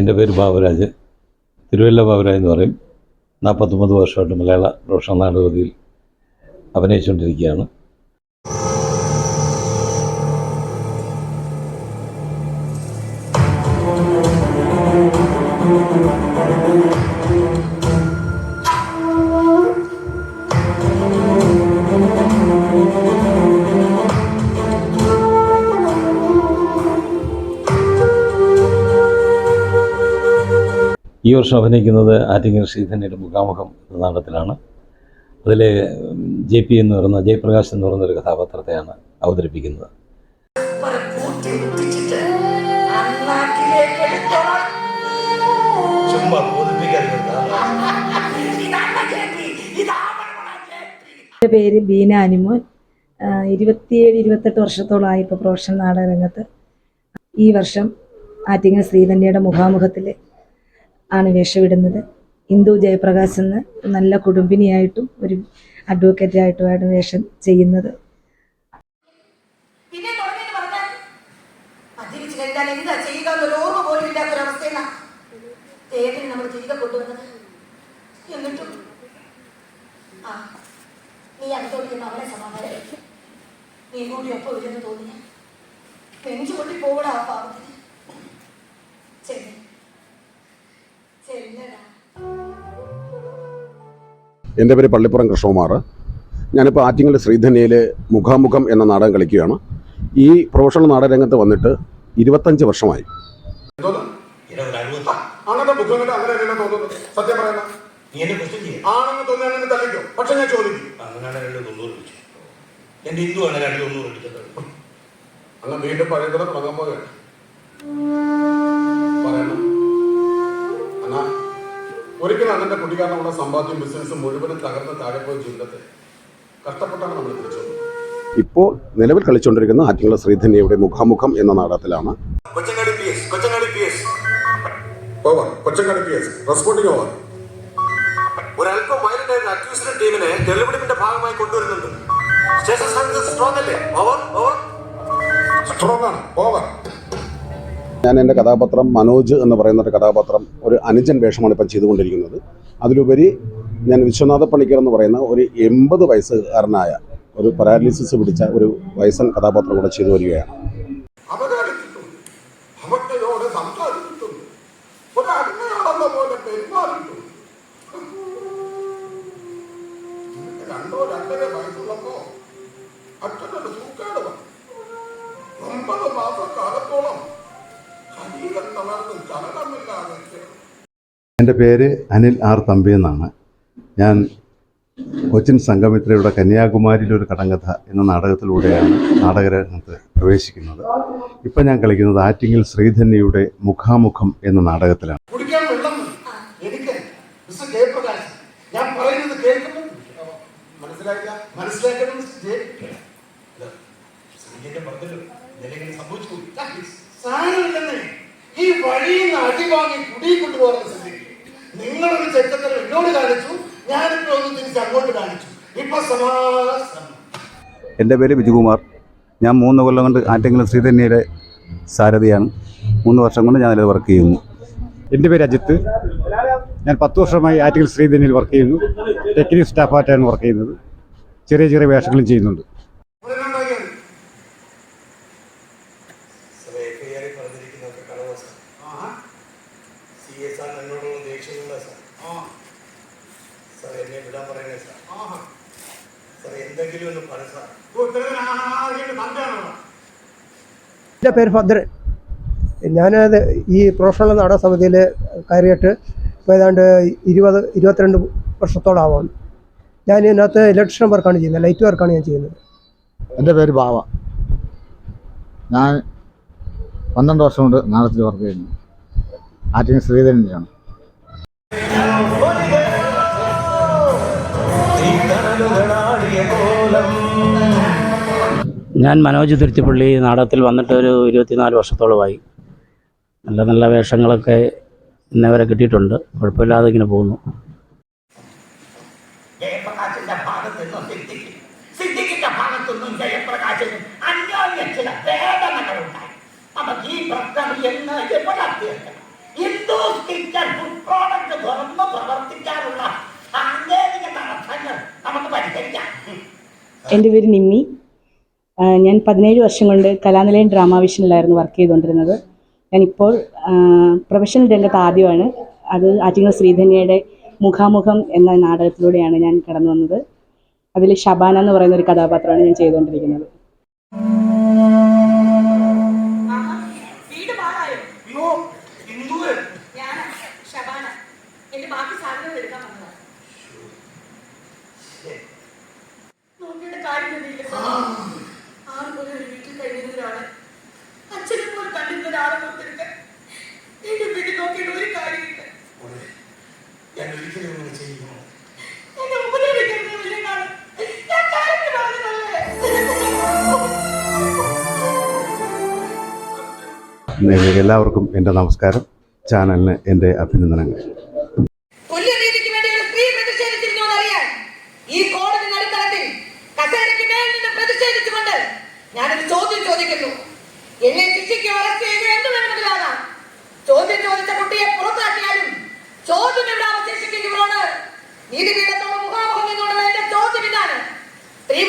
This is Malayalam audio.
എൻ്റെ പേര് ബാബുരാജ്, തിരുവല്ല ബാബുരാജ് എന്ന് പറയും. 49 വർഷമായിട്ട് മലയാള പ്രൊഫഷണൽ നാടകവേദിയിൽ അഭിനയിച്ചുകൊണ്ടിരിക്കുകയാണ്. ഈ വർഷം അഭിനയിക്കുന്നത് ആറ്റിങ്ങൽ ശ്രീധന്യയുടെ മുഖാമുഖം എന്ന നാടകത്തിലാണ്. അതിൽ JP എന്ന് പറയുന്ന ജയപ്രകാശ് എന്ന് പറയുന്നൊരു കഥാപാത്രത്തെയാണ് അവതരിപ്പിക്കുന്നത്. എൻ്റെ പേര് ബീന അനിമോൻ. 27-28 വർഷത്തോളമായി ഇപ്പോൾ പ്രൊഫഷണൽ നാടകരംഗത്ത്. ഈ വർഷം ആറ്റിങ്ങൽ ശ്രീധന്യയുടെ മുഖാമുഖത്തിൽ ആണ് വേഷമിടുന്നത്. ഇന്ദു ജയപ്രകാശ് എന്ന് നല്ല കുടുംബിനിയായിട്ടും ഒരു അഡ്വക്കേറ്റായിട്ടുമാണ് വേഷം ചെയ്യുന്നത്. എൻ്റെ പേര് പള്ളിപ്പുറം കൃഷ്ണകുമാർ. ഞാനിപ്പോൾ ആറ്റിങ്ങൽ ശ്രീധന്യയിൽ മുഖാമുഖം എന്ന നാടകം കളിക്കുകയാണ്. ഈ പ്രൊഫഷണൽ നാടകരംഗത്ത് വന്നിട്ട് 25 വർഷമായി. ഒരിക്കലും അണ്ണൻ്റെ കുട്ടിക്കാരനുള്ള സമ്പാദ്യം ബിസിനസ് മുഴുവനും തകർന്ന് താഴെ പോയ ജീവിതത്തെ കഷ്ടപ്പെട്ടാണ് നമ്മൾ തിരിച്ചു. ഇപ്പോൾ നിലവിൽ കളിച്ചുകൊണ്ടിരിക്കുന്ന ആറ്റിങ്ങൽ ശ്രീധന്യയുടെ മുഖാമുഖം എന്ന നാടകത്തിലാണ്. ഒരല്പം വയലന്റ് അക്യൂസ്ഡ് ടീമിനെ തെളിവെടുപ്പിന്റെ ഭാഗമായി കൊണ്ടുവരുന്നുണ്ട്. ഞാൻ എൻ്റെ കഥാപാത്രം മനോജ് എന്ന് പറയുന്ന ഒരു കഥാപാത്രം, ഒരു അനുജൻ വേഷമാണ് ഇപ്പം ചെയ്തുകൊണ്ടിരിക്കുന്നത്. അതിലുപരി ഞാൻ വിശ്വനാഥ പണിക്കർ എന്ന് പറയുന്ന ഒരു 80 വയസ്സുകാരനായ ഒരു പാരാലിസിസ് പിടിച്ച ഒരു വയസ്സൻ കഥാപാത്രം കൂടെ ചെയ്തു വരികയാണ്. എൻ്റെ പേര് അനിൽ ആർ തമ്പി എന്നാണ്. ഞാൻ കൊച്ചിൻ സംഘമിത്രയുടെ കന്യാകുമാരിയിലൊരു കടങ്കഥ എന്ന നാടകത്തിലൂടെയാണ് നാടകരംഗത്ത് പ്രവേശിക്കുന്നത്. ഇപ്പം ഞാൻ കളിക്കുന്നത് ആറ്റിങ്ങൽ ശ്രീധന്യയുടെ മുഖാമുഖം എന്ന നാടകത്തിലാണ്. ഈ വഴിയിൽ നിന്ന് അടിവാങ്ങി കുടി കൊണ്ടുപോകുന്ന സ്ഥിതിക്ക് നിങ്ങളൊരു ചെക്കത്തിൽ എന്നോട് കാണിച്ചു, ഞാനിപ്പോ ഒന്ന് തിരിച്ച് അങ്ങോട്ട് കാണിച്ചു. ഇപ്പൊ സമാധാനം. എൻ്റെ പേര് ബിജുകുമാർ. ഞാൻ 3 കൊല്ലം കൊണ്ട് ആറ്റിങ്ങൽ ശ്രീധന്യയുടെ സാരഥിയാണ്. 3 വർഷം കൊണ്ട് ഞാൻ അതിൽ വർക്ക് ചെയ്യുന്നു. എൻ്റെ പേര് അജിത്ത്. ഞാൻ 10 വർഷമായി ആറ്റിങ്ങൽ ശ്രീധന്യയിൽ വർക്ക് ചെയ്യുന്നു. ടെക്നിക്കൽ സ്റ്റാഫായിട്ടാണ് വർക്ക് ചെയ്യുന്നത്. ചെറിയ ചെറിയ വേഷങ്ങളും ചെയ്യുന്നുണ്ട്. എൻ്റെ പേര് ഭദ്രൻ. ഞാനത് ഈ പ്രൊഫഷണൽ നാടക സമിതിയിൽ കയറിയിട്ട് ഇപ്പോൾ ഏതാണ്ട് 22 വർഷത്തോളമാവാം. ഞാൻ ഇതിനകത്ത് ഇലക്ട്രീഷ്യൻ വർക്കാണ് ചെയ്യുന്നത്, ലൈറ്റ് വർക്കാണ് ഞാൻ ചെയ്യുന്നത്. എൻ്റെ പേര് ബാവ. ഞാൻ 12 വർഷം കൊണ്ട് നാടകത്തിൽ വർക്ക് ചെയ്യുന്നു. ആറ്റിങ്ങൽ ശ്രീധന്യയാണ്. ഞാൻ മനോജ് തുരുത്തിപ്പള്ളി. നാടകത്തിൽ വന്നിട്ട് ഒരു 24 വർഷത്തോളമായി. നല്ല നല്ല വേഷങ്ങളൊക്കെ ഇന്നവരെ കിട്ടിയിട്ടുണ്ട്. കുഴപ്പമില്ലാതെ ഇങ്ങനെ പോകുന്നു. ഈ പ്രക്രിയ എന്ന് എവിടെ തീർക്കണം? എന്തോ അക്യൂസ്റ്റിക്കൽ ഫുഡ് പ്രോഡക്റ്റ് തുറന്ന് പ്രവർത്തിക്കാനുള്ള സാങ്കേതിക തടസ്സങ്ങൾ നമുക്ക് പരിഹരിക്കാം. എൻ്റെ പേര് നിമ്മി. ഞാൻ 17 വർഷം കൊണ്ട് കലാനിലയം ഡ്രാമാവിഷനിലായിരുന്നു വർക്ക് ചെയ്തുകൊണ്ടിരുന്നത്. ഞാനിപ്പോൾ പ്രൊഫഷണൽ രംഗത്ത് ആദ്യമാണ്. അത് ആറ്റിങ്ങൽ ശ്രീധന്യയുടെ മുഖാമുഖം എന്ന നാടകത്തിലൂടെയാണ് ഞാൻ കടന്നു വന്നത്. അതിൽ ഷബാന എന്ന് പറയുന്ന ഒരു കഥാപാത്രമാണ് ഞാൻ ചെയ്തുകൊണ്ടിരിക്കുന്നത്. ഞാൻ ഒരിക്കലും അങ്ങനെ ചെയ്യുന്നു. എല്ലാവർക്കും എൻ്റെ നമസ്കാരം. ചാനലിന് എൻ്റെ അഭിനന്ദനങ്ങൾ. തുല്യനീതിക്ക് വേണ്ടി ഒരു സ്ത്രീ പ്രതിഷേധിച്ചിരുന്നു എന്നറിയാൻ ഈ കോടതി നടുത്തളത്തിൽ കസേരയ്ക്ക് മേൽ നിന്ന് പ്രതിഷേധിച്ചുകൊണ്ട് ഞാനൊരു ചോദ്യം ചോദിക്കുന്നു. എന്നെ ശിക്ഷിക്കുകയോ അറസ്റ്റ് ചെയ്യുകയോ എന്ത് വേണമെങ്കിലാകാം. ചോദ്യം ചോദിച്ച കുട്ടിയെ പുറത്താക്കിയാലും ചോദ്യം ഇവിടെ അവശേഷിക്കുന്നവരോട് നീതിപീഠത്തോട് മുഖാമുഖം നിന്നുകൊണ്ടുള്ള എന്റെ ചോദ്യം ഇതാണ്. സ്ത്രീ